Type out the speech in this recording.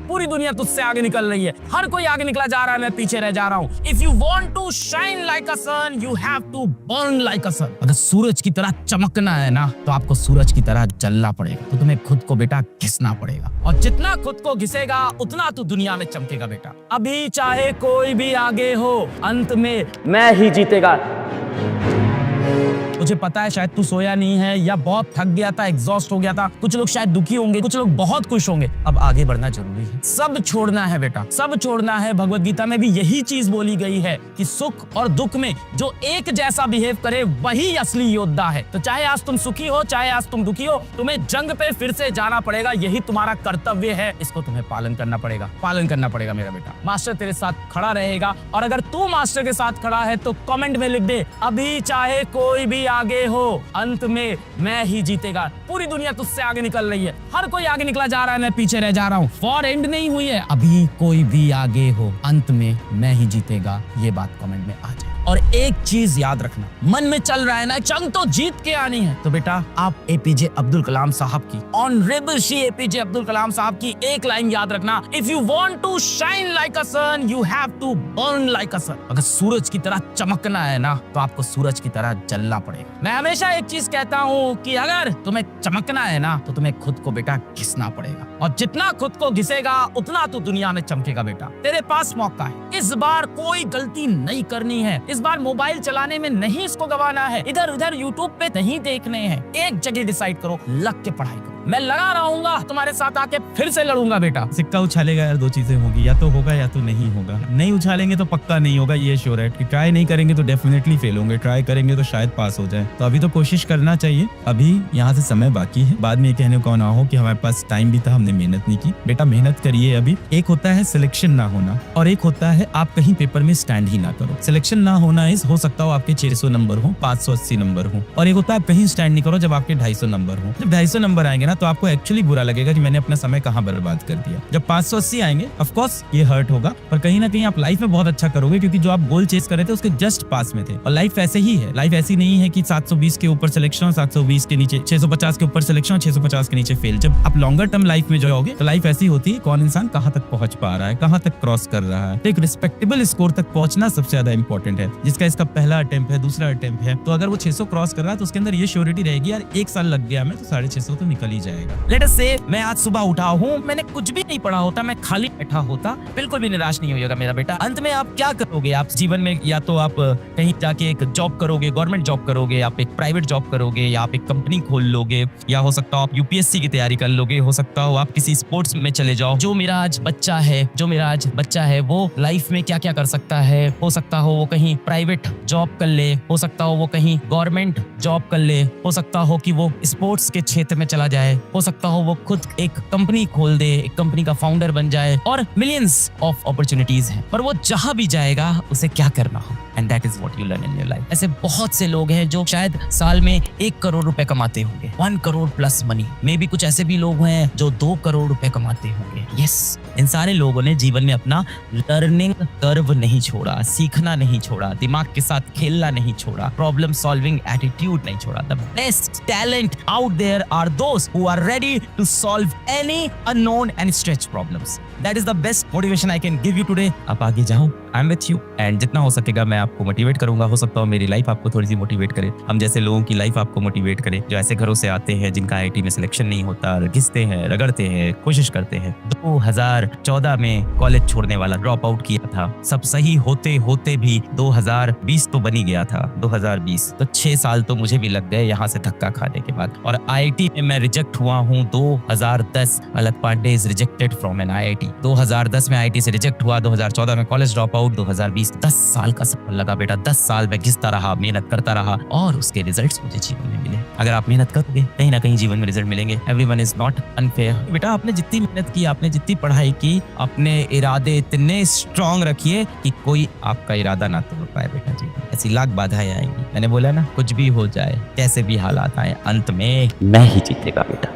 पूरी दुनिया तुझसे आगे निकल रही है, हर कोई आगे निकला जा रहा है, मैं पीछे रह जा रहा हूँ। If you want to shine like a sun, you have to burn like a sun. अगर सूरज की तरह चमकना है ना, तो आपको सूरज की तरह जलना पड़ेगा। तो तुम्हें खुद को बेटा घिसना पड़ेगा, और जितना खुद को घिसेगा उतना तू दुनिया में चमकेगा बेटा। अभी चाहे कोई भी आगे हो, अंत में मैं ही जीतेगा। मुझे पता है शायद तू सोया नहीं है, या बहुत थक गया था, एग्जॉस्ट हो गया था। कुछ लोग शायद दुखी होंगे, कुछ लोग बहुत खुश होंगे। अब आगे बढ़ना जरूरी है, सब छोड़ना है बेटा, सब छोड़ना है। भगवत गीता में भी यही चीज बोली गई है कि सुख और दुख में जो एक जैसा बिहेव करे वही असली योद्धा है। तो चाहे आज तुम सुखी हो, चाहे आज तुम दुखी हो, तुम्हें जंग पे फिर से जाना पड़ेगा। यही तुम्हारा कर्तव्य है, इसको तुम्हें पालन करना पड़ेगा, पालन करना पड़ेगा मेरा बेटा। मास्टर तेरे साथ खड़ा रहेगा, और अगर तू मास्टर के साथ खड़ा है तो कमेंट में लिख दे, अभी चाहे कोई भी आगे हो, अंत में मैं ही जीतेगा। पूरी दुनिया तुझसे आगे निकल रही है, हर कोई आगे निकला जा रहा है, मैं पीछे रह जा रहा हूँ। वॉर एंड नहीं हुई है, अभी कोई भी आगे हो, अंत में मैं ही जीतेगा। ये बात कमेंट में आ जाए। और एक चीज याद रखना, मन में चल रहा है ना, जंग तो जीत के आनी है, तो बेटा आप एपीजे अब्दुल कलाम साहब की, ऑनरेबल श्री एपीजे अब्दुल कलाम साहब की एक लाइन याद रखना, if you want to shine like a sun, you have to burn like a sun. अगर सूरज की तरह चमकना है ना, तो आपको सूरज की तरह जलना पड़ेगा। मैं हमेशा एक चीज कहता हूँ कि अगर तुम्हें चमकना है ना, तो तुम्हें खुद को बेटा घिसना पड़ेगा, और जितना खुद को घिसेगा उतना तू दुनिया में चमकेगा बेटा। तेरे पास मौका है, इस बार कोई गलती नहीं करनी है, इस बार मोबाइल चलाने में नहीं इसको गवाना है, इधर उधर यूट्यूब पे नहीं देखने हैं। एक जगह डिसाइड करो, लग के पढ़ाई करो। मैं लगा रहूंगा, तुम्हारे साथ आके फिर से लड़ूंगा बेटा। सिक्का उछालेगा यार, दो चीजें होगी, या तो होगा या तो नहीं होगा। नहीं उछालेंगे तो पक्का नहीं होगा, ये श्योर है। ट्राई नहीं करेंगे तो डेफिनेटली फेल होंगे, ट्राई करेंगे तो शायद पास हो जाए। तो अभी तो कोशिश करना चाहिए, अभी यहाँ से समय बाकी है। बाद में ये कहने को ना हो कि हमारे पास टाइम भी था, हमने मेहनत नहीं की। बेटा मेहनत करिए। अभी एक होता है सिलेक्शन ना होना, और एक होता है आप कहीं पेपर में स्टैंड ही ना करो। सिलेक्शन ना होना हो सकता हो आपके 600 नंबर हो, 580 नंबर हो, और एक होता है आप कहीं स्टैंड नहीं करो जब आपके 250 नंबर हो। जब 250 नंबर आएंगे ना, तो आपको एक्चुअली बुरा लगेगा कि मैंने अपना समय कहाँ बर्बाद कर दिया। जब 580 आएंगे, ऑफ कोर्स ये हर्ट होगा, पर कहीं ना कहीं आप लाइफ में बहुत अच्छा करोगे, क्योंकि जो आप गोल चेस कर रहे थे उसके जस्ट पास में थे। और लाइफ ऐसे ही है, लाइफ ऐसी नहीं है कि 720 के ऊपर सिलेक्शन, 720 के नीचे 650 के ऊपर सिलेक्शन, 650 के नीचे फेल। जब आप लॉन्गर टर्म लाइफ में जाओगे तो लाइफ ऐसी होती है, कौन इंसान कहाँ तक पहुंच पा रहा है, कहाँ तक क्रॉस कर रहा है। तो एक रिस्पेक्टेबल स्कोर तक पहुंचना सबसे ज्यादा इंपॉर्टेंट है। जिसका इसका पहला अटेम्प्ट है, दूसरा अटेम्प्ट है, तो अगर वो 600 क्रॉस कर रहा है तो उसके अंदर ये श्योरिटी रहेगी यार, एक साल लग गया मैं तो 650 तो निकल ही जाएगा। लेट अस से मैं आज सुबह उठा हूँ, मैंने कुछ भी नहीं पढ़ा होता, मैं खाली बैठा होता, बिल्कुल भी निराश नहीं होगा मेरा बेटा। अंत में आप क्या करोगे? आप जीवन में या तो आप कहीं जाके एक जॉब करोगे, गवर्नमेंट जॉब करोगे, आप एक प्राइवेट जॉब करोगे, या आप एक कंपनी खोल लोगे, या हो सकता हो आप यूपीएससी की तैयारी कर लोगे, हो सकता हो आप किसी स्पोर्ट्स में चले जाओ। जो मेरा आज बच्चा है वो लाइफ में क्या क्या कर सकता है, हो सकता हो वो कहीं प्राइवेट जॉब कर ले, हो सकता हो वो कहीं गवर्नमेंट जॉब कर ले, हो सकता हो कि वो स्पोर्ट्स के क्षेत्र में चला जाए, हो सकता हो वो खुद एक कंपनी खोल दे, एक कंपनी का फाउंडर बन जाए, और मिलियंस ऑफ अपॉर्चुनिटीज हैं। पर वो जहां भी जाएगा उसे क्या करना हो, and that is what you learn in your life. ऐसे बहुत से लोग हैं जो शायद साल में 1 करोड़ रुपए कमाते होंगे, 1 करोड़ प्लस मनी। मे भी कुछ ऐसे भी लोग हैं जो 2 करोड़ रुपए कमाते होंगे। यस, इन सारे लोगों ने जीवन में अपना लर्निंग कर्व नहीं छोड़ा, सीखना नहीं छोड़ा, दिमाग के साथ खेलना नहीं छोड़ा, प्रॉब्लम सॉल्विंग एटीट्यूड नहीं छोड़ा। The best talent out there are those who are ready to solve any unknown and stretch problems. That is the best motivation I can give you today. आप आगे जाओ, I am with you, and जितना हो सकेगा मैं आपको motivate करूंगा। हो सकता हो मेरी लाइफ आपको थोड़ी सी मोटिवेट करे, हम जैसे लोगों की लाइफ आपको मोटिवेट करे जो ऐसे घरों से आते हैं जिनका आईआईटी में सिलेक्शन नहीं होता, घिसते हैं, रगड़ते हैं, कोशिश करते हैं। 2014 में कॉलेज छोड़ने वाला ड्रॉप आउट किया था, सब सही होते होते भी 2020 तो बनी गया था, 2020 तो 6 साल तो मुझे भी लग गए यहाँ से धक्का खाने के बाद। और आईआईटी में मैं रिजेक्ट हुआ हूँ 2010। Alak Pandey is rejected from an IIT. 2010 में आईआईटी से रिजेक्ट हुआ, 2014 में कॉलेज ड्रॉप आउट, 2020 10 साल का सफर लगा बेटा। 10 साल में घिसता रहा, मेहनत करता रहा, और उसके रिजल्ट्स मुझे जीवन में मिले। अगर आप मेहनत करोगे कहीं ना कहीं जीवन में रिजल्ट मिलेंगे। Everyone is not unfair. बेटा आपने जितनी मेहनत की, आपने जितनी पढ़ाई की, अपने इरादे इतने स्ट्रांग रखिए कि कोई आपका इरादा ना तोड़ पाए बेटा जी। ऐसी लाख बाधाएं आएंगी, मैंने बोला ना, कुछ भी हो जाए, कैसे भी हालात आए, अंत में मैं ही जीतेगा बेटा।